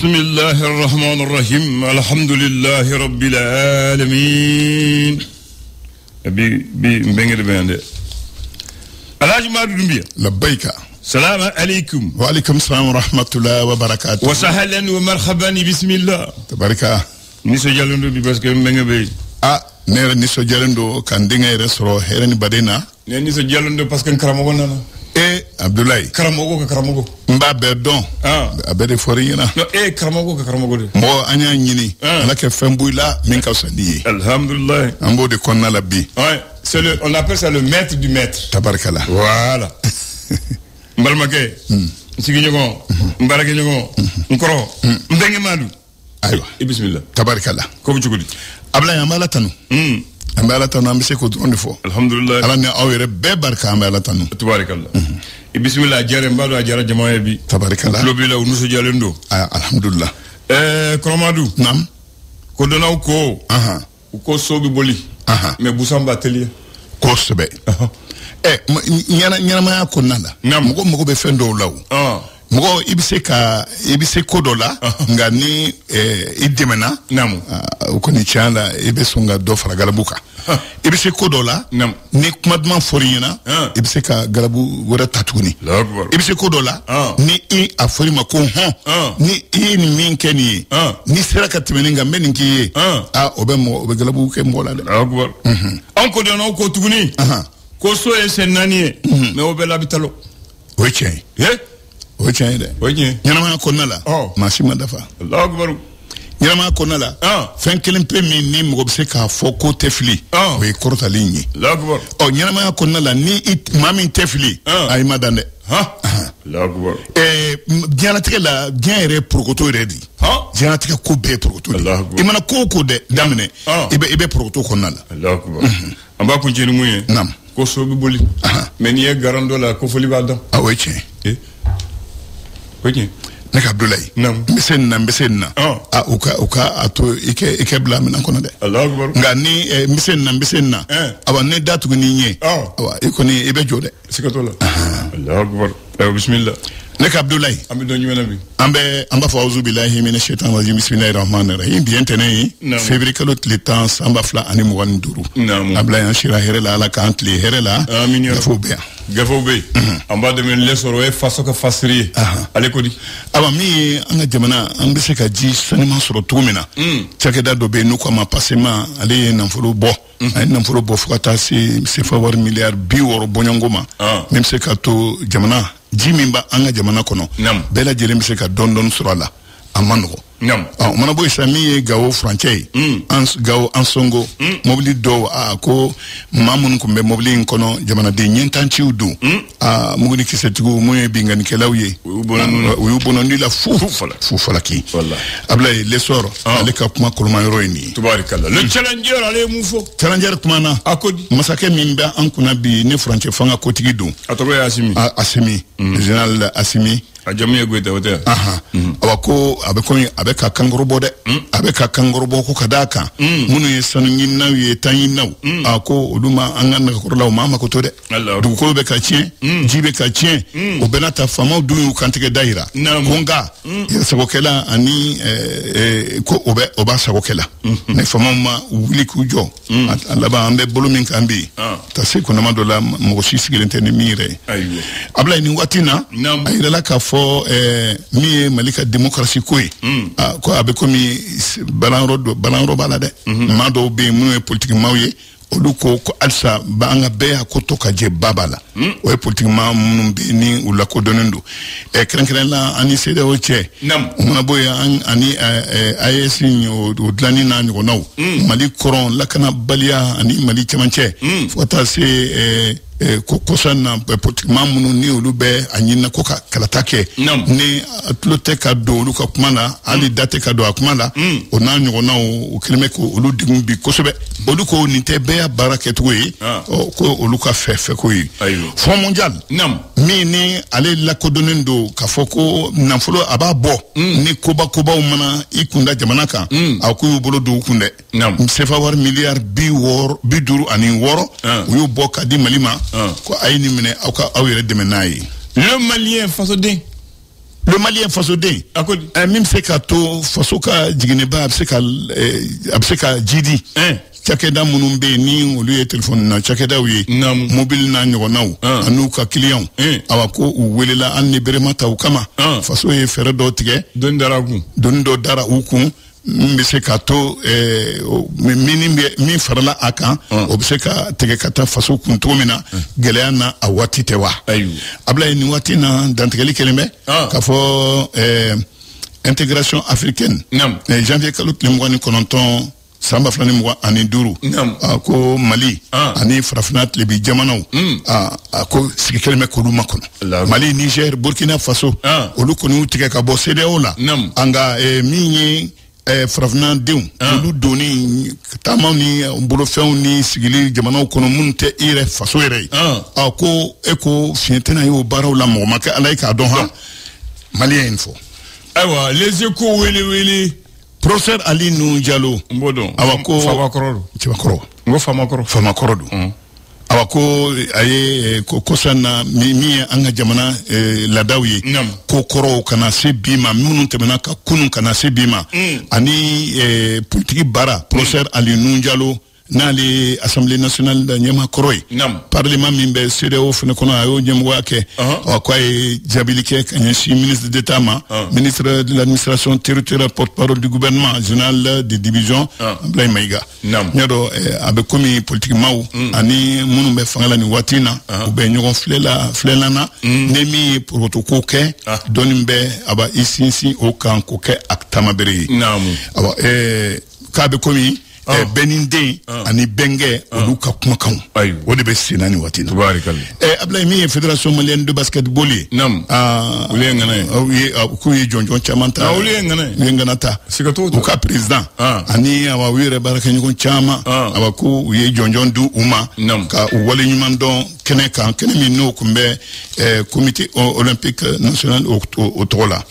Bismillahir Rahmanir Rahim. Alhamdulillahi Rabbil Alamin. Bi mbengere bende. Alhaji Madu Dumbiya. Labbaika. Salam alaikum. Wa alaikum salam wa rahmatullahi wa barakatuh. Wa sahlan wa marhaban bismillah. Tabaraka. Niso jalondo bi parce que mbengebe. Nera niso jalondo kan dinga resoro herani badena. Ne niso jalondo parce que karamogo nana. Abdoulaye karamogo mba berdon abede forina no karamogo de mo anya nyini ala ke fembuila min ka sandi alhamdulillah ambo de konna labbi on appelle ça le maître du maître tabarakala voilà mbalmake sigi nyogo mbarake nyogo nkoro ndenge madu aywa bismillah tabarakala ko bucugudi abla amala tanu amala tanu amse ko drone fo alhamdulillah ala ne awere be barka amala tanu tabarakallah bismillah jare mbado ajara jamaa bi tabarakallah lobila unuso jalendo alhamdulillah kromadu nam ko donaw ko ko sobi boli mais busamba atelier ko sobe nyana ma ko nala mugo be fendo law mugo ibise ko dola ngani idemena namu ko ni chala ibe sunga do fara galabuka ibise ko dola ni kumadman forina ibise ka galabu wora tatuni ibise ko dola ni i afori mako ni min keni ni seraka timeninga meninki obe galabu ke mbola de akbar anko de no ko tuguni ko so e senani me obe labitalo weche oche de nyana ma ko nala mashima dafa Allahu akbar nyama ko nala fen kelen pe min ni mo be se ka fo ko tefli we korta linyi Allahu akbar nyama ko nala ni mamin tefli ay madande Allahu akbar dianatike la dianere prokoto redi dianatike ko be prokoto imana ko de damne ibe prokoto ko nala Allahu akbar amba ko jeni muye nam ko so be boli men ye garando la ko foli badam weche weche nek Abdoulaye mbesen uka ato ike bla mina kono de Allahu akbar nga ni mbesen na aba ne datu ni nye awa ikoni ibe jode sikatola Allahu akbar bismillah nek Abdoulaye ambi do nyumena bi amba fa auzu billahi minash shaitanir rajim bismillahir rahmanir rahim bien tene février kalot le temps amba fla ani mo wan duru Abdoulaye anshira herela ala ka antli herela amin ya gafo be amba de men lesoro e faso ka fasri ale ko di aba mi anga jamana an be se ka ji sanima soro tumina chake da do be no ko ma passema ale nan folo bo ay nan folo bo fukata si fa war milliard bi woro bonyangoma même se ka to jamana jimimba anga jamana kono bela jere mi se ka don soro la amano mana boy sami gawo franchise gawo ansongo mobili do ko mamun ko be mobili kono jamana de nyentanci udu muguni kisetigu moye bingani kelawye ubono ni la fufala ki wallahi ablay lesor aleka kuma kulma roini tubarakallah le challenger ale mufo challenger kuma na akodi masake mimba ankuna bi ne franchise fanga kotigi du atobe asimi general asimi ajamiya gweta wata awako abeka kangorobo de abeka kangorobo ko kadaka munu yesanu nyinna ye tanyinna ako oduma angana ko law mama ko to de du ko be ka chien jibe ka chien o benata fama du kantike daira konga yesako kela ani ko oba sako kela ne fama ma wuli ku jo alaba ambe bolumin kambi ta se ko na madola mo sisigilente ni mire abla ni watina ayela ka fo mi malika démocratie ko ko abe komi balanro balade mado be mu politique mawye oluko ko alsa banga be akoto ka je babala o politique ma mun be ni ula ko donendo kren la ani sede o che mona boya ani AES o dlani na ni gonaw mali koron la kana balia ani mali chamanche fota se ko sanna politiquement munu ni olu be anyina ko kalatake ni atlote ka do olu ka kumana ali date ka do akumala ona nyona o kelme ko olu digum bi ko sobe olu ko ni te be baraketu we ko olu ka fe ko yi fond mondial mi ni ale la ko donendo ka foko namfulo ababo ni koba o mana ikunda jamana kan akuyu bolo do kunde sefa war milliard bi duru ani woro uyu boka di malima ko ayni mine awka awire de menayi le malien faso de le malien faso den min se ka to faso ka jigineba se ka jidi cakɛda minnu bɛ yen ni olu ye telefɔni na cakɛdaw ye mobile n'a ɲɔgɔnnaw an'u ka clients awa ko u welela hali ni berema ta u kama faso ye fɛɛrɛ dɔ tigɛ doni dɔ dara u kun min bɛ se ka to min farala a kan o bɛ se ka tigɛ ka taa faso kun cogo min na gɛlɛya na a waati tɛ wa Ablaye nin waati na dantigɛli kelen bɛ k'a fɔ intégration africaine janvier kalo tile 29 san 2025 ko Mali ani farafina tilebi jamanaw ko sigi kelen bɛ k'olu makɔnɔ Mali Niger Burkina Faso olu kɔni tigɛ ka bɔ CEDEAO la an ka min ye farafina denw olu doni taamaw ni bolofɛnw ni sigili jamanaw kɔnɔ minnu tɛ i yɛrɛ faso yɛrɛ ye ko e ko fiɲɛ tɛna y'o baaraw la mɔgɔ ma kɛ Ala ye k'a dɔn ha Malien in fɔ ayiwa les échos wele Professeur Ali Nuhu Jalo Mbodon awa ko Famakɔrɔ don awa ko aye ko kosanna mi an ka jamana ladaw ye ko kɔrɔw kana se bi ma minnu tɛmɛna ka kunun kana se bi ma ani politique baara Professeur Ali Nuhu Jalo n'ale Assemblée nationale da ɲɛma kɔrɔ ye parlement min bɛ CEDEAO fana kɔnɔ a y'o ɲɛmɔgɔya kɛ ko a ye jaabili kɛ ka ɲɛsin ministre d'État ma ministre de l'administration territoriale porte-parole du gouvernement général de division Ablaye Maïga ɲa dɔn a bɛ komi politique maaw ani minnu bɛ fanga la nin waati na u bɛ ɲɔgɔn filɛlan na ne min ye protocole kɛ dɔɔni bɛ a b'a i sinsin o kan k'o kɛ a taamabere ye k'a bɛ komi Beninde ani Bengɛ olu ka kumakanw o de bɛ senna ni waati na Ablaye min ye fédération malienne de basketball ye olu ye ŋana ye k'u ye jɔnjɔn caman ta olu ye ŋana ta u ka président ani u yɛrɛ baarakɛɲɔgɔn caman ko u ye jɔnjɔn di u ma ka u wale ɲuman dɔn kɛnɛ kan kɛnɛ min n'o kun bɛ comité olympique national o tɔgɔ la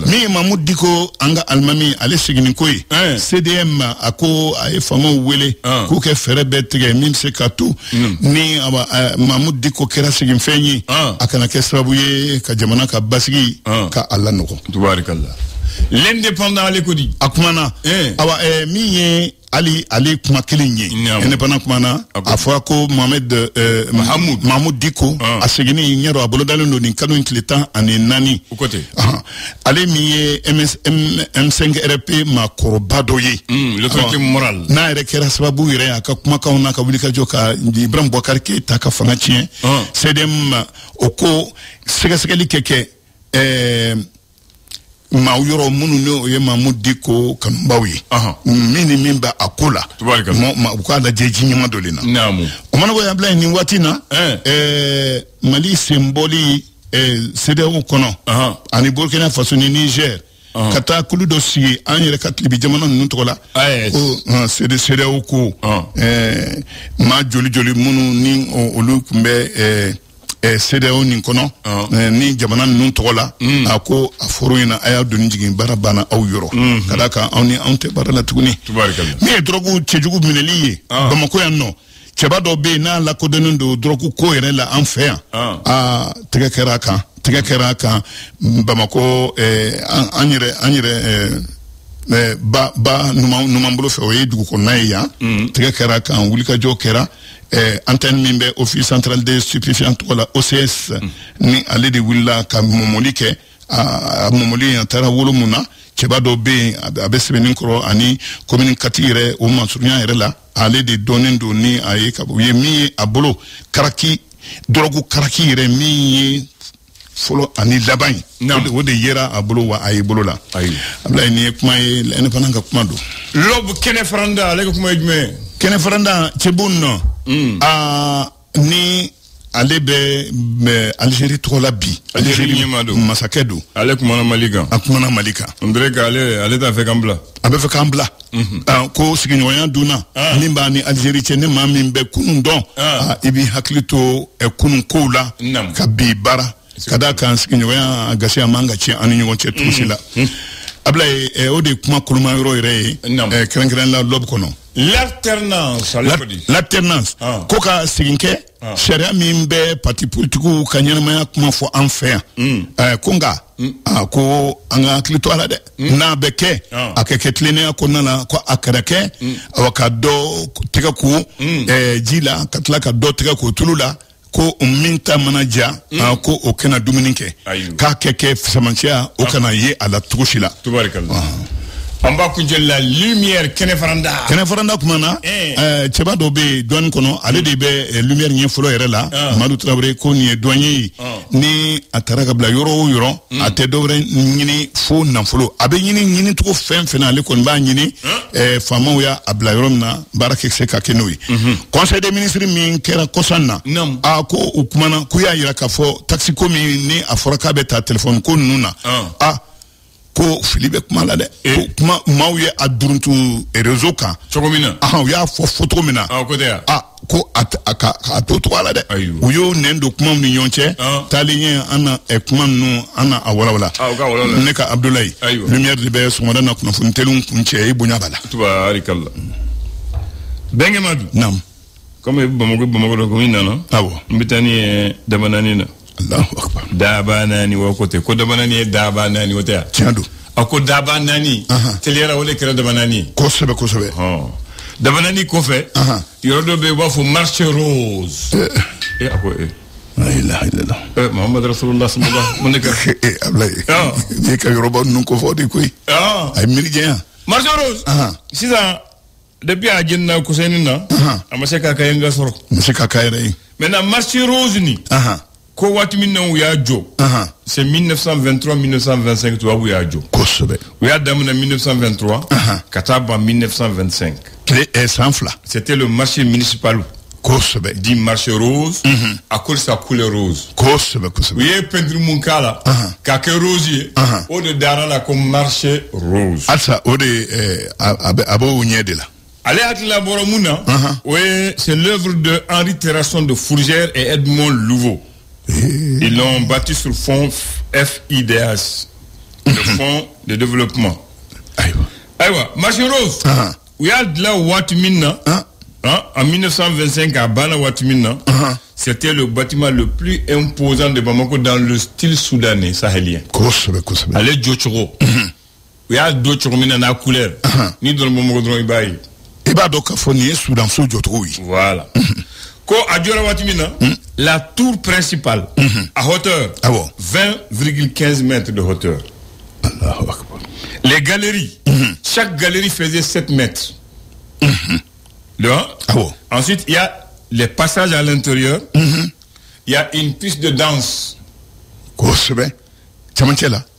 min ye Mamadou Diko an ka alimami ale seginni ko ye CDM a ko a ye faamaw wele k'u kɛ fɛɛrɛ bɛɛ tigɛ min bɛ se ka to ni Mamadou Diko kɛra seginfɛn ye a kana kɛ sababu ye ka jamana ka basigi ka a lanɔgɔ l'indépendant ale ko di a kumana min ye ale kuma kelen ye indépendant kumana a fɔra ko Mahamoud Diko a seginni ɲɛdɔ a bolodalen don nin kalo in tile 14 ale min ye M5 RP maakɔrɔba dɔ ye l'autorité morale n'a yɛrɛ kɛra sababu yɛrɛ a ka kumakanw n'a ka wulikajɔ ka Ibrahim Boubacar Keïta ka fanga tiɲɛ CDM o ko sɛgɛsɛgɛli kɛ maaw yɔrɔ minnu n'o ye Mamadou Diko kanubaw ye min ni min bɛ a ko la u k'a lajɛ ji ɲɛma dɔ le na o mana bɔ Ablaye nin waati na Mali senbɔli CEDEAO kɔnɔ ani Burkina Faso ni Niger ka taa kulu dɔ sigi an yɛrɛ ka tilebi jamana ninnu tɔgɔ la ko CEDEAO ko maa joli minnu ni olu tun bɛ CEDEAO nin kɔnɔ ni jamana ninnu tɔgɔ la a ko a foro in na a y'a doni jigin baara banna aw yɔrɔ ka d'a kan aw ni anw tɛ baara la tuguni min ye dɔrɔgu cɛjugu minɛli ye Bamako yan nɔ cɛba dɔ bɛ yen n'a lakodɔnnen don dɔrɔgu ko yɛrɛ la an fɛ yan tɛgɛ kɛra a kan Bamako an yɛrɛ ba numan bolo fɛ o ye dugu kɔnɔna ye yan tɛgɛ kɛra a kan wulikajɔ kɛra antenne min bɛ office central des stupéfiants tɔgɔ la OCS ni ale de wulila ka mɔmɔli kɛ a mɔmɔli a taara wolo mun na cɛba dɔ bɛ yen a bɛ sɛbɛnni kɔrɔ ani commune kati yɛrɛ o mansurunya yɛrɛ la ale de dɔnnen don ni a ye u ye min ye a bolo dɔrɔgu karaki yɛrɛ min ye fɔlɔ ani laban ye o de yera a bolo wa a ye bolo la Ablaye nin ye kuma ye indépendant ka kuma don Lob kɛnɛ faranda ale ka kuma ye jumɛn kɛnɛ faranda cɛbon nɔ ni ale bɛ Algérie tɔgɔ la bi Algérie ɲɛma don masakɛ don ale kumana Mali kan a kumana Mali kan on dirait que ale t'a fɛ k'an bila a bɛ fɛ k'an bila ko sigiɲɔgɔnya dunna min b'a ni Algérie cɛ ne maa min bɛ kunun dɔn i b'i hakili to kunun kow la ka bi baara ka d'a kan sigiɲɔgɔnya gasi a man ka tiɲɛ an ni ɲɔgɔn cɛ cogo si la Ablaye o de kuma koloma yɔrɔ yɛrɛ ye kɛrɛnkɛrɛn la Lob kɔnɔ l'alternance ko ka segin kɛ sariya min bɛ parti politiques ka ɲɛnamaya kuma fɔ an fɛ yan ko nka ko an ka hakili to a la dɛ n'a bɛ kɛ a kɛ tilennenya kɔnɔna na ko a kɛra kɛ ka dɔ tɛgɛ ko ji la ka tila ka dɔ tɛgɛ ko tulu la ko min ta mana ja ko o kana dumuni kɛ k'a kɛ fisamaciya o kana ye a la cogo si la. An b'a kuncɛ la lumière kɛnɛfaranda kuma na cɛba dɔ bɛ yen dɔɔni kɔnɔ ale de bɛ lumière ɲɛ fɔlɔ yɛrɛ la Madu Tarawele ko nin ye dɔn ye ni a taara ka bila yɔrɔ o yɔrɔ a tɛ dɔwɛrɛ ɲini fo nafolo a bɛ ɲini cogo fɛn fɛn ale kɔni b'a ɲini faamaw y'a bila yɔrɔ min na baara kɛ se ka kɛ n'o ye conseil des ministres min kɛra kɔsan na ko o kumana k'u y'a yira k'a fɔ taxi ko min ni a fɔra k'a bɛ taa téléphone ko ninnu na ko fili bɛ kuma la dɛ ko kuma maaw ye a duruntu réseau kan cogo min na u y'a fɔ cogo min na ko a to cogo la dɛ u y'o nɛn don kumaw ni ɲɔgɔn cɛ taalen ɲɛ an na kuma ninnu an na a walawala ne ka Abdoulaye lumière de bɛ sɔgɔmada na kunnafoni teliw kun cɛ i bonya b'a la tubaarikala Benge Madu naam comme Bamako dɔ ko min nana n bɛ taa ni ye Dabanani na Allahu akbar Dabanani wo kote ko Dabanani ye Dabanani wo tɛ tiɲɛ don a ko Dabanani teliyara wale kɛra Dabanani kosɛbɛ kosɛbɛ Dabanani kɔfɛ yɔrɔ dɔ bɛ yen u b'a fɔ marché rose a ko la ilaha illallah Muhammad Rasulullah sallallahu mun de ka Ablaye ne ka yɔrɔba ninnu kofɔ de koyi a ye miiri jɛnya marché rose sisan depuis a jenna Kuseni na a ma se k'a ka yen ka sɔrɔ ma se k'a ka yɛrɛ ye maintenant marché rose ni ko waati min na u y'a jɔ c'est 1923-1925 tubabu y'a jɔ kosɛbɛ u y'a daminɛ 1923 ka taa ban 1925 san fila c'était le marché municipal kosɛbɛ dit marché rose à cause de sa couleur rose kosɛbɛ u ye peinture mun k'a la k'a kɛ rose ye o de dara la ko marché rose halisa o de a b'o ɲɛ de la ale hakilila bɔra mun na c'est l'œuvre de Henri Terrasson de Fourgère et Edmond Louveau. Ils l'ont bâti sur fond FIDH, le fonds de développement. Aïwa, marché rose. Il y a de la Watimina, en 1925 à Bana Watimina, c'était le bâtiment le plus imposant de Bamako dans le style soudanais sahélien. Allez, Djochoro. Il y a d'autres mina na couleur. Ni dans le Bamako dans Ibaï. Iba donc fourni Soudan sous Djochoro. Voilà. Ko Adjora Watimina, la tour principale, à hauteur, 20,15 mètres de hauteur. Les galeries, chaque galerie faisait 7 mètres. Ensuite, il y a les passages à l'intérieur, il y a une piste de danse.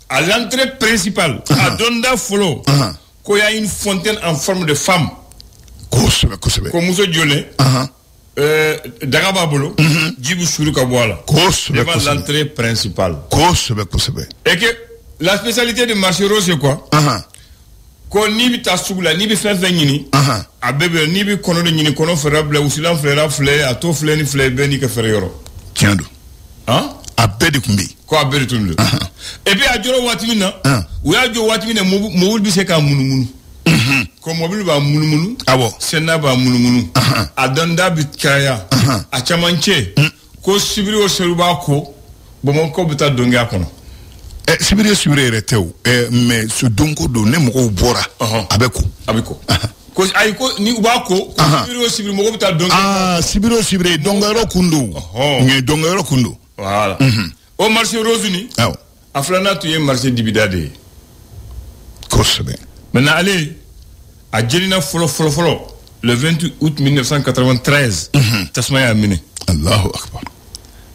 À l'entrée principale, à Donda Folo, il y a une fontaine en forme de femme. Comme Mousso Diolé. Dagababolo, Djibou Chourou Kabouala, devant l'entrée principale. Et que la spécialité de marché rose, c'est quoi? Ko ni bi tasugula ni bi fɛn ɲini a bɛɛ bɛ ni bi kɔnɔ de ɲini kɔnɔ fɛrɛ bila usilan filɛra filɛ a to filɛ ni filɛ bɛɛ n'i ka fɛrɛ yɔrɔ tiɲɛ don a bɛɛ de tun bɛ yen ko a bɛɛ de tun bɛ et puis a jɔra waati min na u y'a jɔ waati min na mobili bɛ se k'a munumunu ko mobili b'a munumunu senna b'a munumunu a danda bɛ caya a camancɛ ko sibiri o sibiri b'a ko Bamakɔ bɛ taa dɔnkɛ a kɔnɔ sibiri yɛrɛ tɛ o mais ce donko don ne mɔgɔw bɔra a bɛ ko ko ayi ko ni u b'a ko sibiri o sibiri mɔgɔw bɛ taa dɔnkɛ sibiri o sibiri dɔnkɛyɔrɔ kun don dɔnkɛyɔrɔ kun don voilà o marché rose ni a filanan tun ye marché dibida de ye kosɛbɛ maintenant ale a jenina fɔlɔ le 28 août 1993 tasuma y'a minɛ Allahu akbar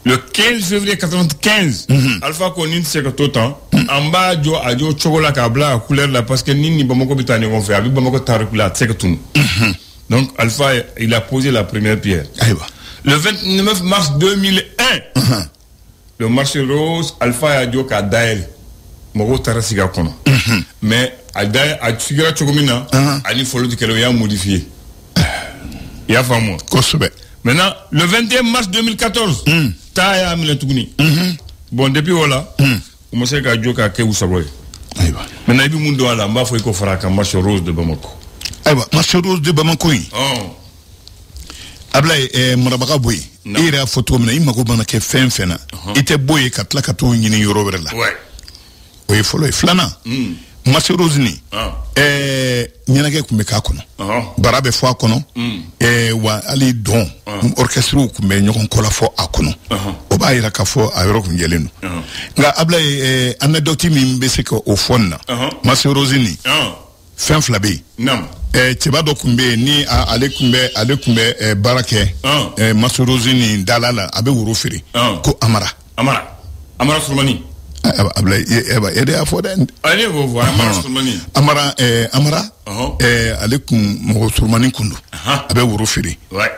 le 15 février 95 Alpha Konin se ka to temps an b'a jɔ a jɔ cogo la k'a bila a couleur la parce que ni Bamako bɛ taa ɲɔgɔn fɛ a bɛ Bamako taariku la a tɛ se ka tunu donc Alpha il a posé la première pierre le 29 mars 2001 le marché rose Alpha y'a jɔ k'a dayɛlɛ mɔgɔw taara sigi a kɔnɔ mais a sigira cogo min na ani fɔlɔ tɛ kɛlɛ o y'a modifié i y'a faamu kosɛbɛ maintenant le 21 mars 2014 taa y'a minɛ tuguni bon depuis o la u ma se k'a jɔ k'a kɛ u sago ye maintenant i bɛ mun dɔn a la n b'a fɔ i ko fara a kan marché rose de Bamako ayiwa marché rose de Bamako in Ablaye murabaga boy ira photo mina imako bana ke fena ite boy katla kato nyini yoro werla oy folo flana Masirozini nyana ke kumbe ka kono barabe fo akono wa ali don orchestre kumbe nyokon kola fo akono o ba ira ka fo ayro kunjelenu nga Ablaye anecdote mi mbese ko o fonna Masirozini fin flabe nam tiba do kumbe ni ale kumbe barake Masirozini dalala abe wuro firi ko amara surmani Ablaye ede afoda ale go voir amara alekum mo surmani kundu abe wuro firi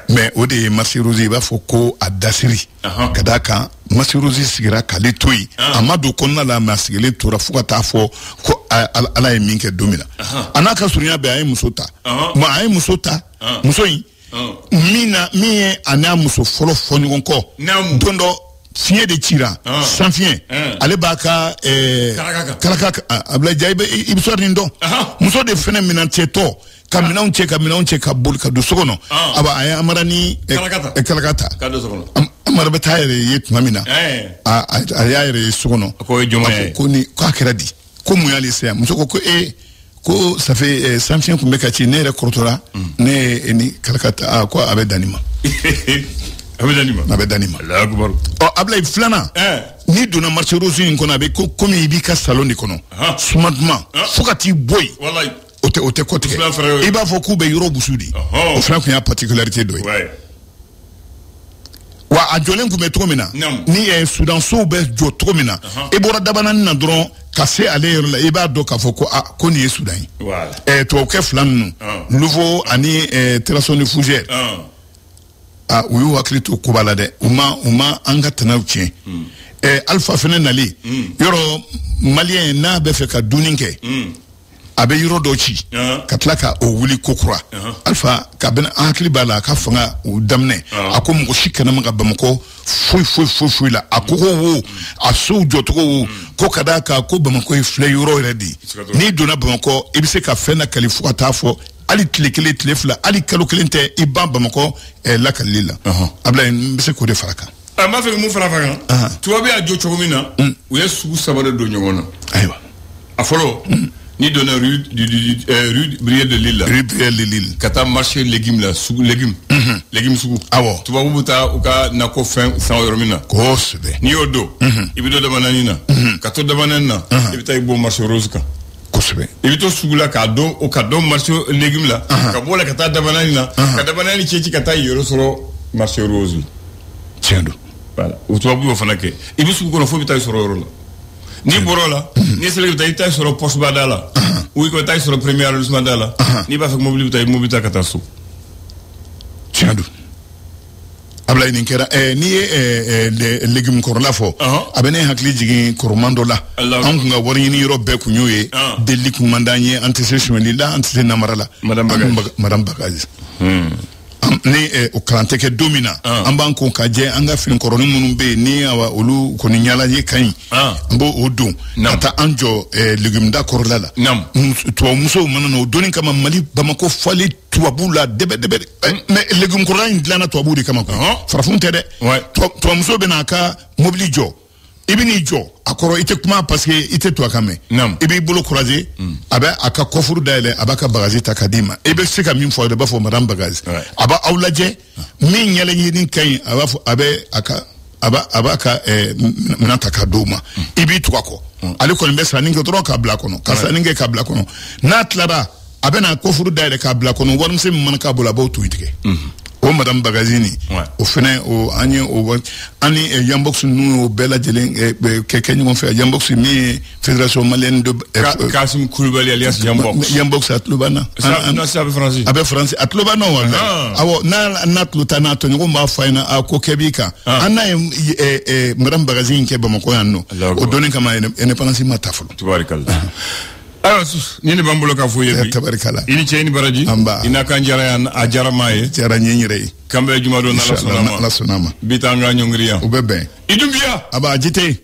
mais ode Masirozini ba foko adasiri kadaka Masirozini sigira kale toyi amadu konna la masigele tora fuka ta fo ko ala e minke domina anaka surinya be ay musota ma ay musota musoyi miye ana muso folo fonyon ko dondo fiye de tira sans fien ale baka kalaka Ablaye jaibe ibsor nindo muso de fene minanteto kamina unche ka bol ka do sokono aba ay amarani kalakata ka do sokono amara betayre yet mamina ayayre sokono ko joma ko ni ko akradi ko muyali se muso ko ko ça fait sans fien kumbe ka ci ne rekortora ne ni kalakata ko abe danima Abedanima. Allah akbar. Ablaye flana. Ni donna Masirozini kono abe ko komi ibi ka salon kono. Sumadma. Fukati boy. Wallahi. Ote kote. Iba fo ku be yoro busudi. O fran ko ya particularité doy. Wa ajolen ku me tromina. Ni Sudan so be jo tromina. E bora dabana na dron kase ale yor la iba do ka fo ko ni Sudan. Voilà. To ke flan nouveau ani terrason fougère. Uyu wakili to kubala de uma anga tanawche alpha fene nali yoro malien na be fe ka duninke abe yoro dochi katlaka o wuli kokura alpha ka ben akili bala ka fanga u damne akom ko shikana mga bamko fui la akoko wo aso jotoko wo ko kadaka ko bamko e fle yoro ready ni dona bamko ebise ka fena kalifu atafo ali tile fla ali kalo kelente ibamba bamako la kalila Ablaye mbese ko de faraka ma fe mu faraka tuwabe a jo chogomina u yesu sabade do nyongona aywa afolo ni donna rue Brière de Lille kata marché légumes la sugu légumes sugu awo tubabu buta uka nako fin sans yormina ko sebe ni odo ibido de bananina kato de banana ibita ibo marché rose ka kosebe ibito sugula ka do marché légumes la ka bola kata de bananina ka de banani chechi kata yoro soro marché rose tiendo voilà tubabu fana ke ibisu ko no fo bita soro yoro la ni borola ni sele tay soro poste badala ou ko tay soro premier arrondissement dala ni ba fek mobilité katasu tiendo Ablaye ni kera ni légume korla fo abene hakli jigi kormando la an kunga wori ni ro be kunyoye delik mandanye antecession la antece namarala madame Bagazi ni o kalanteke domina amba ko kaje anga fin koroni munumbe ni awa olu ko ni nyala ye kan mbo odu ata anjo légume da korla la to muso manano doni kama mali bamako fali tuabula debe mais légume korla indlana tuabudi kama ko farafunte de to muso benaka mobili jo ibini jo akoro ite kuma parce que ite to akame ibi bolo croiser aba aka kofuru dale abaka Bagazi takadima ibe sika min fo de ba fo madame Bagazi aba awlaje min nyele yini kan aba fo abaka minata kadoma ibi to ako ali ko mbesa ninge tro ka bla kono kasa ninge ka bla kono na tlaba abena kofuru dale ka bla kono won se man ka bola ba to itike o madame Bagazini o fene o ani Yambox nu bela jelen keke ni mon fait Yambox mi fédération malienne de Kassim Koulibaly alias Yambox atlubana na sabe français abe français atlubana wala awo na tlutana to ngo ma faina ko kebika ana madame Bagazini ke ba mako yanno o doni kama indépendance matafulu tubarikallah nini bambulo ka fo yebi tabarikala ini cheni baraji ina kanjara ya ajara maye jara nyenyire kambe juma do na sonama bitanga nyongriya ubebe idumbia aba jite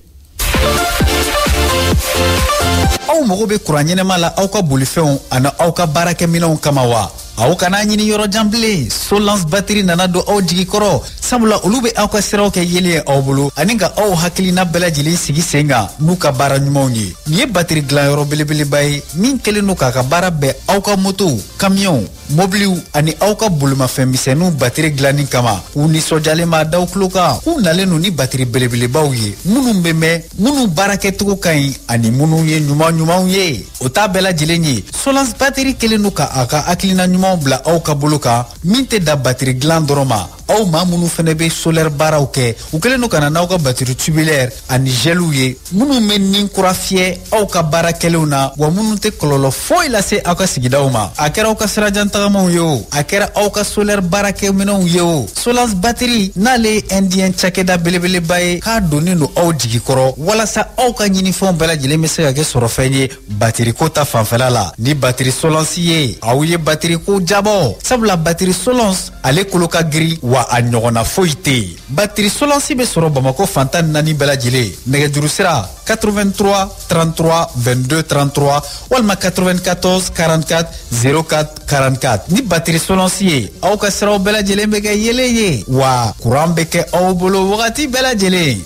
aw mogo be kuran ɲɛnɛma la aw ka bolifɛnw ani aw ka baarakɛminɛnw kama wa aw kana ɲini yɔrɔ jan bilen. Solence batterie nana don aw jigi kɔrɔ sabula olu bɛ aw ka siraw kɛ yeli aw bolo ani ka aw hakilina bɛɛ lajɛlen sigi sen kan n'u ka baara ɲumanw ye. Nin ye batterie dilanyɔrɔ belebeleba ye min kɛlen don k'a ka baara bɛɛ aw ka moto, camion, mobiliw ani aw ka bolimafɛn misɛnninw batterie dilanni kama. U nisɔndiyalen b'a daw tulo kan. U nalen don ni batterie belebelebaw ye minnu bɛ mɛn, minnu baara kɛcogo ka ɲi ani minnu ye ɲumanw ye. O t'a bɛɛ lajɛlen ye. Solence batterie kɛlen don ka a ka hakilina ɲumanw bila aw ka bolo kan min tɛ da batterie dilan dɔrɔn ma. Aw maa minnu fana bɛ solaire baaraw kɛ u kɛlen don ka na n'aw ka batterie tubulaire ani geliw ye minnu bɛ nin kura fiyɛ aw ka baarakɛlenw na wa minnu tɛ kɔlɔlɔ foyi lase aw ka sigidaw ma. A kɛra aw ka sirajan tagamaw ye o, a kɛra aw ka solaire baarakɛminɛnw ye o. Solence batterie n'ale ye indien cakɛda belebeleba ye k'a donnen don aw jigi kɔrɔ walasa aw ka ɲinifɛnw bɛɛ lajɛlen bɛ se ka kɛ sɔrɔfɛn ye batterie ko ta fanfɛla la. Ni batterie Solence ye aw ye batterie ko jabɔ sabula batterie Solence ale kolo ka girin wa a ɲɔgɔnna foyi tɛ yen. Batterie Solence bɛ sɔrɔ Bamako fantan naani bɛɛ lajɛlen. Nɛgɛjuru sira 83 33 22 33 walima 94 44 04 44. Ni batterie Solence ye aw ka siraw bɛɛ lajɛlen bɛ kɛ yelen ye wa courant bɛ kɛ aw bolo wagati bɛɛ lajɛlen.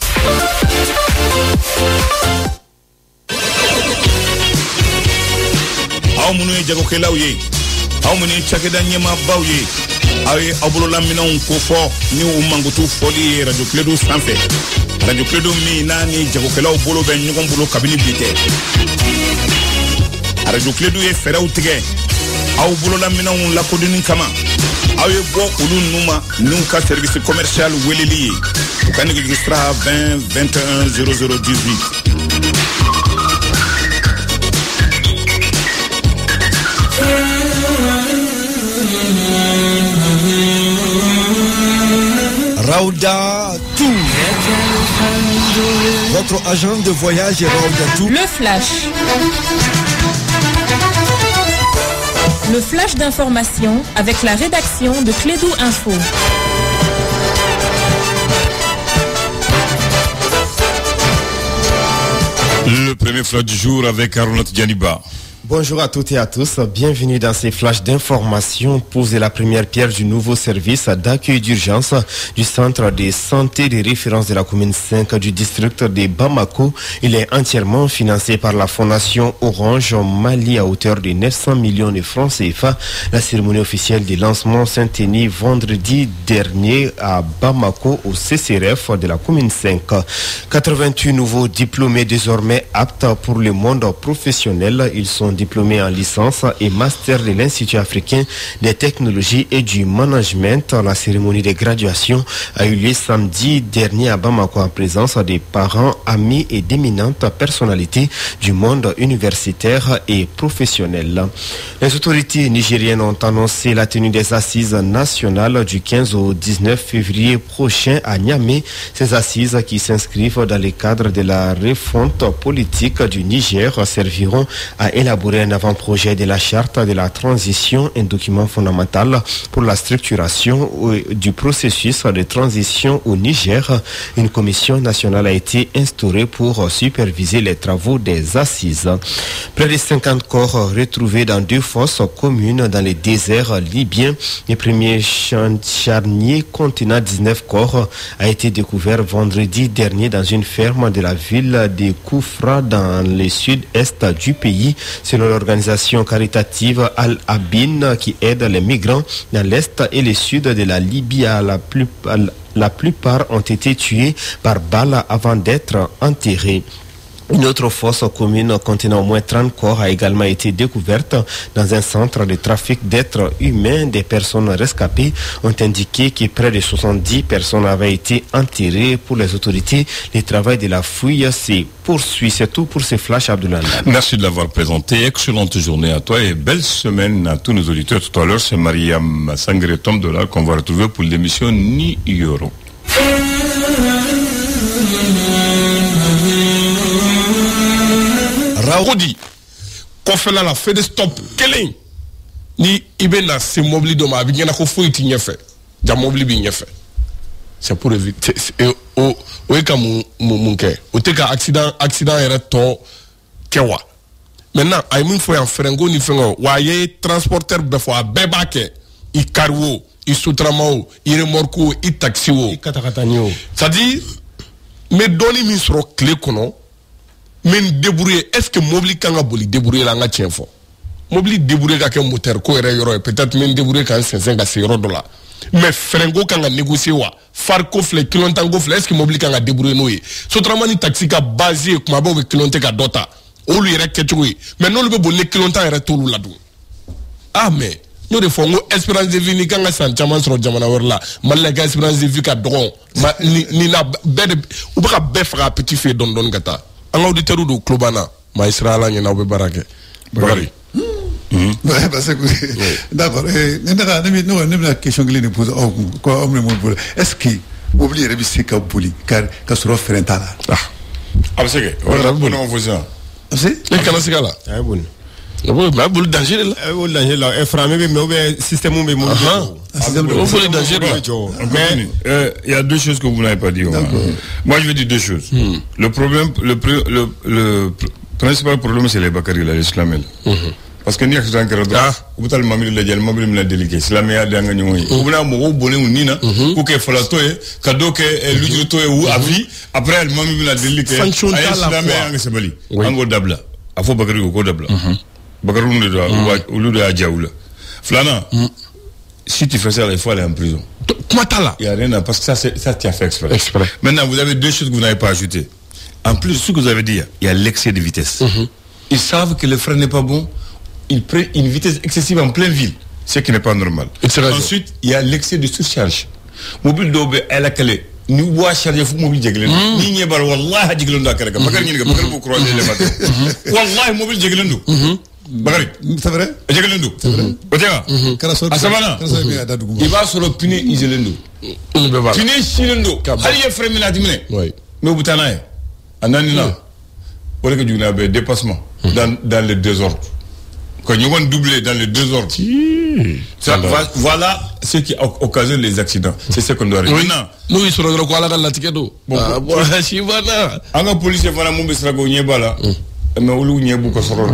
Aw minnu ye jagokɛlaw ye, aw minnu ye cakɛda ɲɛmaabaw ye, aw ye aw bololaminɛnw kofɔ ni u mankutu fɔli ye radio Cledo sanfɛ. Radio Cledo min n'a ni jagokɛlaw bolo bɛ ɲɔgɔn bolo kabini bi tɛ. Radio Cledo ye fɛɛrɛw tigɛ aw bololaminɛnw lakodonni kama. Aw ye bɔ olu ninnu ma n'u ka service commercial weleli ye. U ka nɛgɛjuru sira 20 21 0018. Raouda Tour, votre agent de voyage Raouda Tour. Le flash. Le flash d'information avec la rédaction de Clédou Info. Le premier flash du jour avec Arnaud Djaniba. Bonjour à toutes et à tous, bienvenue dans ces flashs d'information. Posez la première pierre du nouveau service d'accueil d'urgence du centre de santé de référence de la commune 5 du district de Bamako. Il est entièrement financé par la fondation Orange Mali à hauteur de 900 millions de francs CFA. La cérémonie officielle de lancement s'est tenue vendredi dernier à Bamako au CCRF de la commune 5. 88 nouveaux diplômés désormais aptes pour le monde professionnel. Ils sont diplômés en licence et master de l'Institut africain des technologies et du management. La cérémonie de graduation a eu lieu samedi dernier à Bamako en présence des parents, amis et d'éminentes personnalités du monde universitaire et professionnel. Les autorités nigériennes ont annoncé la tenue des assises nationales du 15 au 19 février prochain à Niamey. Ces assises qui s'inscrivent dans le cadre de la refonte politique du Niger serviront à élaborer un avant-projet de la charte de la transition, un document fondamental pour la structuration du processus de transition au Niger. Une commission nationale a été instaurée pour superviser les travaux des assises. Près de 50 corps retrouvés dans 2 fosses communes dans les déserts libyens. Le premier charnier contenant 19 corps a été découvert vendredi dernier dans une ferme de la ville de Koufra dans le sud-est du pays. Selon l'organisation caritative Al-Abin qui aide les migrants dans l'est et le sud de la Libye, la plupart ont été tués par balle avant d'être enterrés. Une autre fosse commune contenant au moins 30 corps a également été découverte dans un centre de trafic d'êtres humains. Des personnes rescapées ont indiqué que près de 70 personnes avaient été enterrées. Pour les autorités, le travail de la fouille se poursuit. C'est tout pour ces flashs, Abdoulaye. Merci de l'avoir présenté. Excellente journée à toi et belle semaine à tous nos auditeurs. Tout à l'heure, c'est Mariam Sangré Tom Dollar qu'on va retrouver pour l'émission Ni Euro. Raoudi, kɔfɛla la fede stop kelen ni i bɛ na se mobili dɔ ma a bɛ ɲɛna ko foyi t'i ɲɛfɛ ja mobili b'i ɲɛfɛ c'est pour éviter o ye ka mun kɛ o tɛ ka accident yɛrɛ tɔ kɛ wa maintenant ay min fo en frengo ni fengo wa ye transporteur be fo bebake i carwo i sutramao i remorque i taxi o i katakanyo c'est-à-dire me doni min soro clé kono min débrouiller est-ce que mobili kanga boli débrouiller la nga tien fo mobili débrouiller ka ke moteur ko ere yoro peut-être min débrouiller kan 5 à 0 dollars mais frengo kanga négocier wa farko fle kilontango fle est-ce que mobili kanga débrouiller noye sutramani taxi ka basé kuma ba be kilonte ka dota o lu yere ketchugui mais non le be bonne kilontan yere tolu ladu ah mais nous de fongo espérance de vie ni kanga san chaman soro jamana werla malla ga espérance de vie ka dogon ma ni na bed ou ba be fra petit fait don gata en auditeur do clubana ma israela ni na be barake bari parce que d'accord la question que les pose est-ce que oublier rebi ka boli car ka soro frentala c'est que on voit ça c'est le kana sigala ay bon mais bol danger là bol danger là frappé mais système mo le danger il y a deux choses que vous n'avez pas dit moi je vais dire deux choses le problème le principal problème c'est les bakari là l'islamel parce que ni aksan kera do ubutal mamil la jël mamil la déliqué islamia da nga ñoy ubuna mo bolé ni na ku ke fala toye ka do ke luju toye ou avi après le mamil la déliqué ay islamia nga sebali ango dabla afo bakari ko dabla bakari ndu do ou lu do ajawla flana si tu fais ça il faut aller en prison comment t'as là il y a rien parce que ça tu as fait exprès maintenant vous avez deux choses que vous n'avez pas ajoutées en plus ce que vous avez dit il y a l'excès de vitesse ils savent que le frein n'est pas bon. Il prend une vitesse excessive en pleine ville, ce qui n'est pas normal. Ensuite, il y a l'excès de surcharge. Mobile dobe elle a calé. Nous bois charger fou mobile jéglen. Ni ñe bar wallahi jéglen da karaka. Bakar ñi nga bakar bu croiser les matin. Wallahi mobile jéglen do. Bakar, c'est vrai? Jéglen do. C'est vrai. Otiga. Asamana. Il va sur le pneu jéglen do. Pneu jéglen do. Hali ya frame na dimene. Oui. Mais butana e. Ananina. Wala que jugna be dépassement dans le désordre. Quand ils vont doubler dans les deux ordres, voilà ce qui occasionne les accidents. C'est ce qu'on doit résoudre. Nous, ils seront quoi là dans la ticket d'eau. Un policier va mon bestrago nyebala, mais au lieu nyebou soro.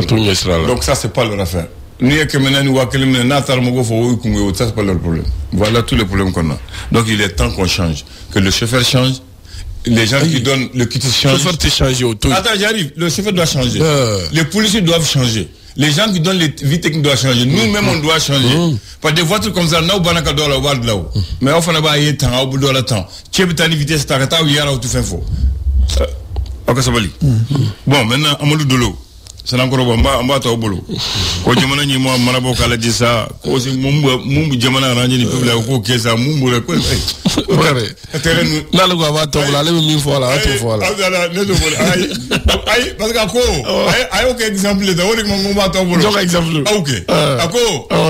Donc ça c'est pas leur affaire. Nous que maintenant nous voyons que les natar mogo fo ou ça c'est pas leur problème. Voilà tous les problèmes qu'on a. Donc il est temps qu'on change, que le chauffeur change. Les gens qui donnent le kit changent. Le chauffeur change autour. Attends, j'arrive. Le chauffeur doit changer. Les policiers doivent changer. Les gens qui donnent les vies techniques doivent changer. Nous-mêmes, on doit changer. Parce que des voitures comme ça, nous, on doit la voir de là-haut. Mais on fait pas y temps, on doit le temps. Tu es peut-être vitesse, tu as ou y a là où tu fais faux. Ok, ça va aller. Bon, maintenant, Amadou Dolo. C'est encore bon, on va au boulot. Quand je m'en ai moi, Marabo Kaladissa, quand je m'en jamana rangé ni public au coquet, ça m'oumou le quoi. Là, le gars va tomber là, les 1000 fois là, à tout fois là. Aïe, parce qu'à quoi? Aïe, ok, exemple, les autres, mon va tomber. Donc, exemple. Ok. À quoi?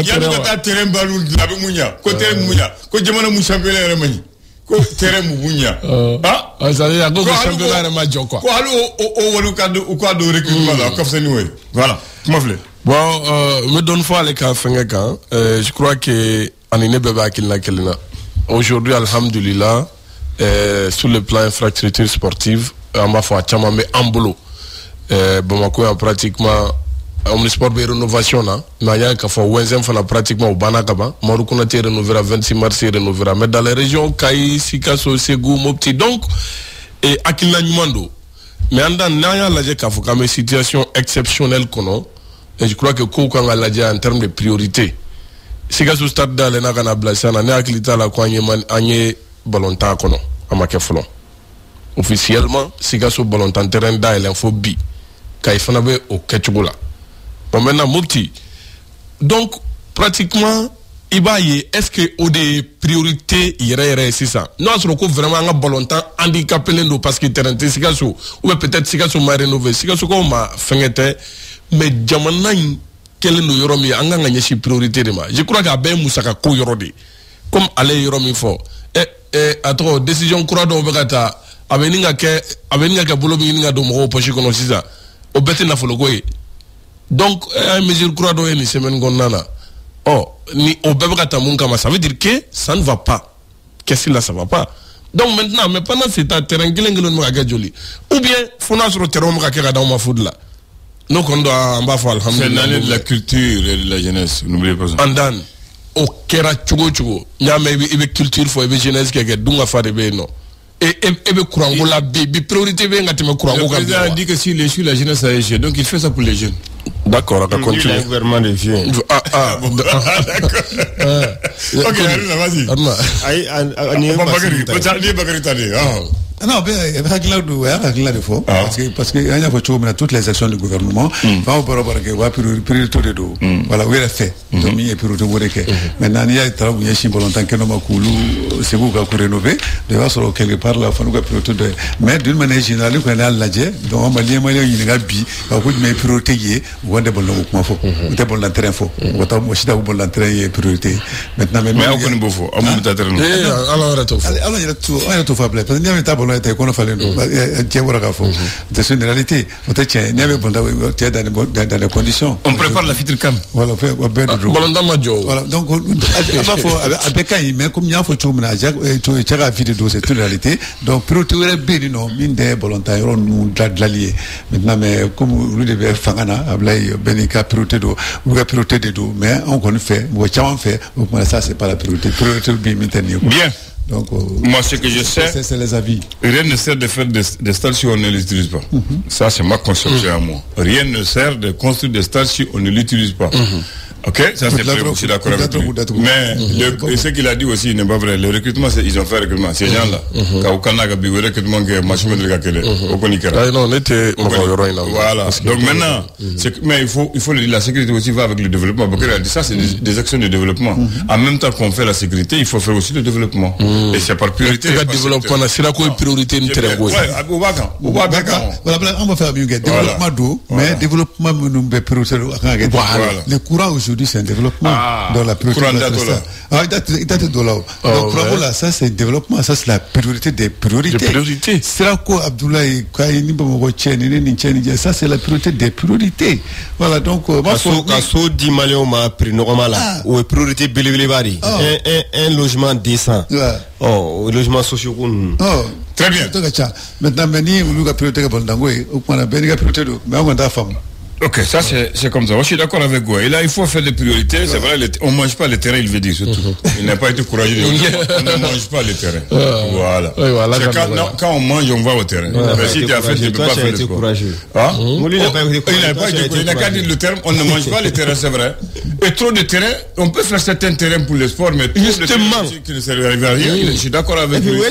Il y a des terrains balou, la Bemounia, côté Mounia, quand je m'en ai championnat Remani. Ko terrain Mounia. Ah, ça veut dire que le championnat Remani, quoi. Quoi, au cadre de recrutement là, comme c'est nous. Voilà. Comment vous voulez? Bon, me donne fois les cas, je crois que Anine Beba Kilna Kelina. Aujourd'hui, alhamdulillah, sur le plan infrastructure sportive, on m'a fait un mais en boulot. Bamako a pratiquement omnisport be rénovation là, mais il y a qu'à faire Wenzem fait pratiquement au Banakaba, Marukuna te rénovera 26 mars rénovera, mais dans les régions Kayi, Sikasso, Ségou, Mopti, donc et Akilna Nimando. Mais en dans n'ayant la j'ai qu'à faire comme situation exceptionnelle qu'on et je crois que Koukanga l'a dit en termes de priorité. Sikasso stade dans les nagana blasana, ne akilita la kwa anye ballonta kono, amake folon. Officiellement, Sikasso ballontan terrain da il info bi, Kaifanabe au Ketchugula. Bon maintenant Mopti. Donc pratiquement Ibaye, est-ce que au des priorités irait c'est ça? Non, c'est vraiment un ballontan handicapé l'endo parce que terrain Sikasso ou peut-être Sikasso m'a rénové, Sikasso comme m'a fait mais Jamanaï quel est le yoromi anga nganyesi priorité de ma. Je crois qu'à ben musaka ko yorodi. Comme aller yoromi fort. Attends, décision croix do begata aveninga ke bolo binga do mo pochi kono sisa. O beti na folo koy. Donc à mesure croix do ni semaine gonnana. Oh, ni o begata munka ma ça veut dire que ça ne va pas. Qu'est-ce que là ça va pas? Donc maintenant mais pendant cet terrain gelengelo mo ga joli. Ou bien fona sur terrain mo ga kera dans ma food là. nous qu'on doit en bas faire c'est l'année de la culture et de la jeunesse, n'oubliez pas ça. Andan au kera chugo nyama ibe culture fo ibe jeunesse keke dunga fa de be no et kurango la bi priorité be ngati me kurango ka. Le président a dit que si les jeunes la jeunesse a échoué, donc il fait ça pour les jeunes. D'accord, on va continuer. Le gouvernement des vieux. D'accord. Ok, vas-y. Non, parce que il y a toutes les actions du gouvernement. Voilà, où est fait. Maintenant, il y a travaillé chez longtemps que nous c'est vous qui avez rénové. De façon quelque part là, mais d'une manière générale, quand on a l'adjet, donc on va dire il y a bi, quand vous me priorité, vous avez bon l'eau faux, vous avez bon l'entrain faux, vous avez aussi bon l'entrain priorité. Maintenant, mais on connaît beaucoup. Alors il y a tout faible. Parce qu'il y a un tableau qu'on a fallu nous. C'est une réalité. Peut-être qu'il y avait bon dans les conditions. On prépare la future cam. Voilà, voilà. Donc, avec mais comme il y a faut tout ménager, tu as vidéo, c'est une réalité. Donc, priorité est non, mine des volontaires, nous de l'allié. Maintenant, mais comme vous devez faire un bénéfice priorité d'eau, ou la priorité de dos, mais on connaît fait, ou fait, ça c'est pas la priorité. Priorité bien maintenir. Bien. Donc, moi, ce que je sais, c'est les avis. Rien ne sert de faire des stades si on ne les utilise pas. Ça, c'est ma conception à moi. Rien ne sert de construire des stades si on ne l'utilise pas. Ok, ça c'est vrai, je suis d'accord avec lui. Mais ce qu'il a dit aussi n'est pas vrai. Le recrutement, ils ont fait le recrutement. Ces gens-là, quand on a le recrutement, que machine de gagner, on connaît pas. Voilà. Donc maintenant, mais il faut le dire, la sécurité aussi va avec le développement. Parce qu'il a dit ça, c'est des actions de développement. En même temps qu'on fait la sécurité, il faut faire aussi le développement. Et c'est par priorité. Le développement, c'est la priorité très grosse. On va faire mieux. Développement d'eau, mais développement, nous priorité. Le courant aujourd'hui, c'est un développement dans la priorité. Donc, là, ça, c'est un développement. Ça, c'est la priorité des priorités. C'est là quoi, Abdoulaye, ça, c'est la priorité des priorités. Voilà, donc, Kasso dit Maléon m'a pris normal. Ou priorité Bilibari. Un logement décent. Logement social. Très bien. Maintenant, on a priorité mais on a femme. Ok, ça c'est comme ça. Je suis d'accord avec vous. Et là, il faut faire des priorités. C'est vrai, on ne mange pas le terrain, il veut dire surtout. Il n'a pas été courageux. On ne mange pas le terrain. Voilà. Quand on mange, on va au terrain. Mais si tu as fait, tu ne peux pas faire le sport. Il n'a pas été courageux. Il n'a qu'à dire le terme, on ne mange pas le terrain, c'est vrai. Et trop de terrain, on peut faire certains terrains pour le sport, mais justement, qui ne servent à rien. Je suis d'accord avec vous.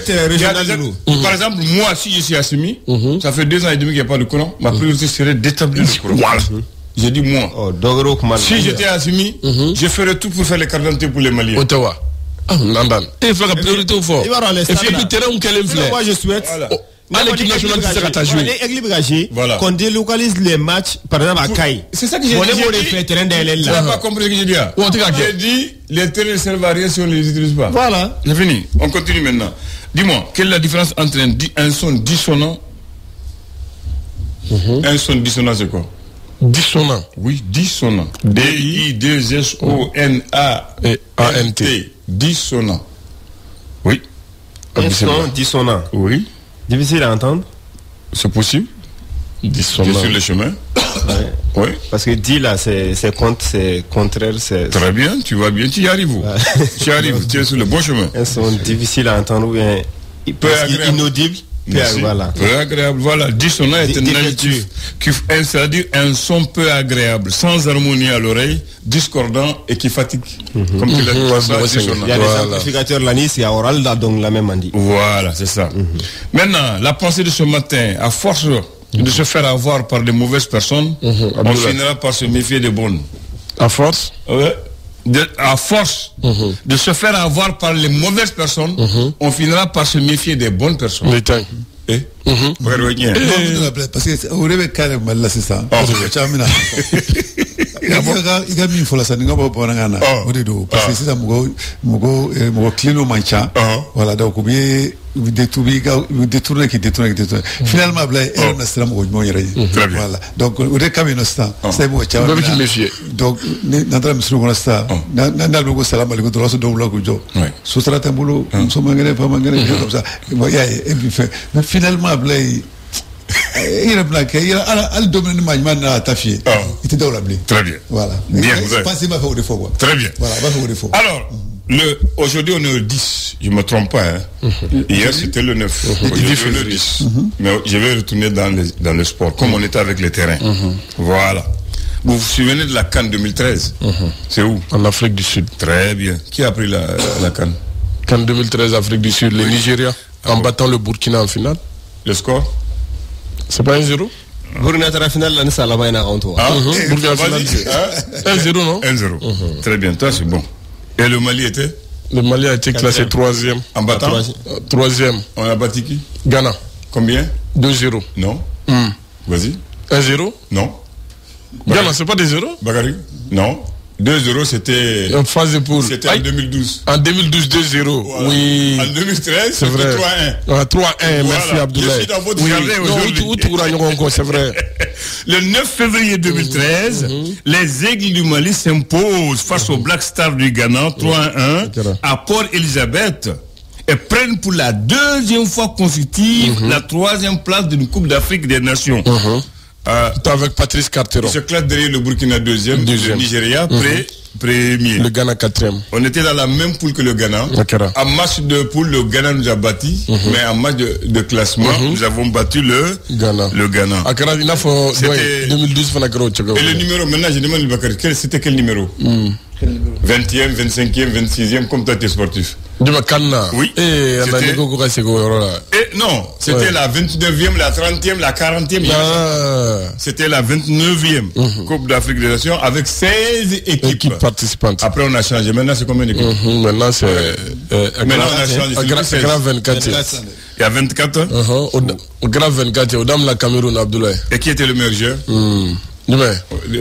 Par exemple, moi, si je suis Assimi, ça fait 2 ans et demi qu'il n'y a pas de courant, ma priorité serait d'établir le courant. Voilà. J'ai dit moi. Si j'étais Assimi, je ferais tout pour faire les cartes d'identité pour les Maliens. Ottawa. Nandan. Et faire la priorité au fort. Et puis le terrain où qu'elle est. Moi, je souhaite. À l'équipe nationale qui sera à jouer. Voilà. Qu'on délocalise les matchs, par exemple, à Caille. C'est ça que j'ai dit. Tu n'as pas compris ce que j'ai dit. J'ai dit, les terrains ne servent à rien si on ne les utilise pas. Voilà. C'est fini. On continue maintenant. Dis-moi, quelle est la différence entre un son dissonant? Un son dissonant, c'est quoi? Dissonant. Oui, dissonant. D-I-2-S-O-N-A-N-T. Dissonant. Oui. Un son dissonant. Oui. Difficile à entendre. C'est possible. Dissonant. Sur le chemin. Oui. Parce que dit là, c'est contraire. Très bien, tu vas bien, tu y arrives. Tu y arrives, tu es sur le bon chemin. Un son difficile à entendre ou bien inaudible. Voilà. Peu agréable. Voilà. Dissonant est un adjectif c'est-à-dire un son peu agréable, sans harmonie à l'oreille, discordant et qui fatigue. Comme tu l'as dit, il y a des amplificateurs l'année, c'est à oral, donc la même dit. Voilà, c'est ça. Maintenant, la pensée de ce matin, à force de se faire avoir par de mauvaises personnes, on finira par se méfier des bonnes. À force? Ouais. À force de se faire avoir par les mauvaises personnes, on finira par se méfier des bonnes personnes. Parce que au réveil carrément là c'est ça. Il a mis pour la scène parce que c'est ça mon clino mancha. Voilà donc détourner. Finalement elle n'a pas voilà donc au début instant c'est moi qui donc n'entend monsieur on ça n'a le salam alaikum droit de bloc jo ce sera un boulot sommes pas comme ça mais finalement Il a plaqué, il a le domaine de Magman à Tafié. Il était dans la blé. Très bien. Voilà. Bien, je pense qu'il va faire des fois. Très bien. Voilà, va faire des fois. Alors, aujourd'hui on est au 10, je ne me trompe pas. Hier c'était le 9. Aujourd'hui on est le 10. Mais je vais retourner dans le sport, comme on était avec les terrains. Voilà. Vous vous souvenez de la CAN 2013 C'est où? En Afrique du Sud. Très bien. Qui a pris la CAN? CAN 2013, Afrique du Sud, le Nigeria, en battant le Burkina en finale. Le score? C'est pas 1-0? Burkina en finale, là, ça là-bas, il y a un retour. Burkina en finale. 1-0, non? 1-0. Très bien, toi c'est bon. Et le Mali était? Le Mali a été classé 3e. En battant? 3e. On a battu qui? Ghana. Combien? 2-0. Non. Vas-y. 1-0? Non. Ghana, c'est pas des 0? Bakary? Non. 2-0, c'était. En phase de poule. C'était en 2012. En 2012, 2-0. Voilà. Oui. En 2013, c'est vrai. 3-1. 3-1, voilà. Merci Abdoulaye. Je suis dans votre jardin aujourd'hui. C'est vrai. Le 9 février 2013, les Aigles du Mali s'imposent face aux Black Stars du Ghana, 3-1, à Port-Elizabeth, et prennent pour la deuxième fois consécutive la 3e place d'une Coupe d'Afrique des Nations. Avec Patrice Carteron. Il se classe derrière le Burkina 2e, le Nigeria premier. Le Ghana 4e. On était dans la même poule que le Ghana. En match de poule, le Ghana nous a battu, mais en match de classement, nous avons battu le Ghana. C'était 2012. Et le numéro, maintenant je demande le Bakary, c'était quel numéro? 20e, 25e, 26e, comme toi tu es sportif. Oui. Non, c'était la 29e, la 30e, la 40e. C'était la 29e Coupe d'Afrique des Nations avec 16 équipes participantes. Après on a changé. Maintenant c'est combien d'équipes? Maintenant c'est maintenant on a changé. Grand 24. Il y a 24. Au Grand 24, au Dame la Cameroun, Abdoulaye. Et qui était le meilleur joueur?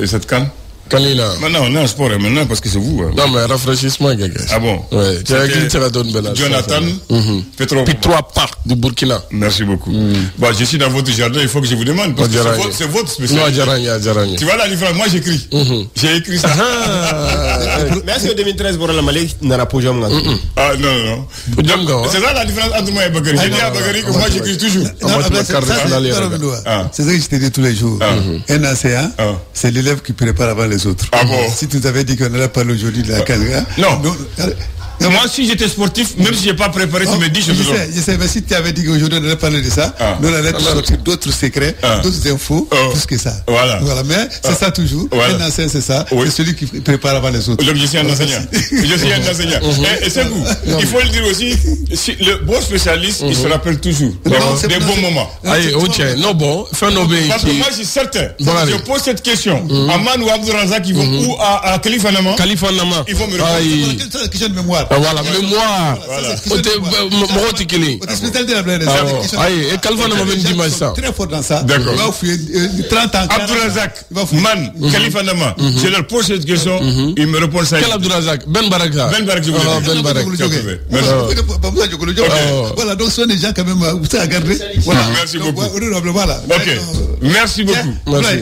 Cette CAN? Maintenant, on est en sport maintenant parce que c'est vous. Non, mais rafraîchissement, gars. Ah bon? Ouais. Jonathan Pitroapa du Burkina. Merci beaucoup. Bon, je suis dans votre jardin, il faut que je vous demande. Parce que c'est votre spécialité. Non, tu vois la différence? Moi, j'écris. J'ai écrit ça. Mais est-ce que 2013, pour le Mali, n'a pas pojam? Ah, non. C'est ça la différence entre moi et Bakary. J'ai dit à Bakary que moi, j'écris toujours. C'est ça que je te dis tous les jours. Un ACA, c'est l'élève qui prépare avant les autres. Ah bon? Si tu t'avais dit qu'on allait parler aujourd'hui de la carrière. Non. Moi, si j'étais sportif, même si je n'ai pas préparé, tu me dis, je sais, mais si tu avais dit qu'aujourd'hui on allait parler de ça, nous on allait sortir d'autres secrets, d'autres infos, plus que ça. Voilà. Mais c'est ça toujours. Un enseignant, c'est ça. C'est celui qui prépare avant les autres. Donc, je suis un enseignant. Et c'est vous. Il faut le dire aussi, le bon spécialiste, il se rappelle toujours des bons moments. Allez, non, bon, fais nos bébés. Parce que moi, je suis certain. Je pose cette question. Aman ou Abdourazak, ils vont où à Khalifa Nama? Ils vont me répondre. C'est une question de mémoire. Voilà, mémoire. Et Khalifa Nama même dimanche ça. Très fort dans ça. D'accord. 30 ans. Abdourazak, Man, Khalifa Nama. Je leur pose cette question, ils me répondent ça. Quel Abdourazak? Ben Baraka. Ben Barak, je Ben Barak. Voilà, donc ce sont des gens quand même, vous savez, à garder. Merci beaucoup. Ok, merci beaucoup. Merci.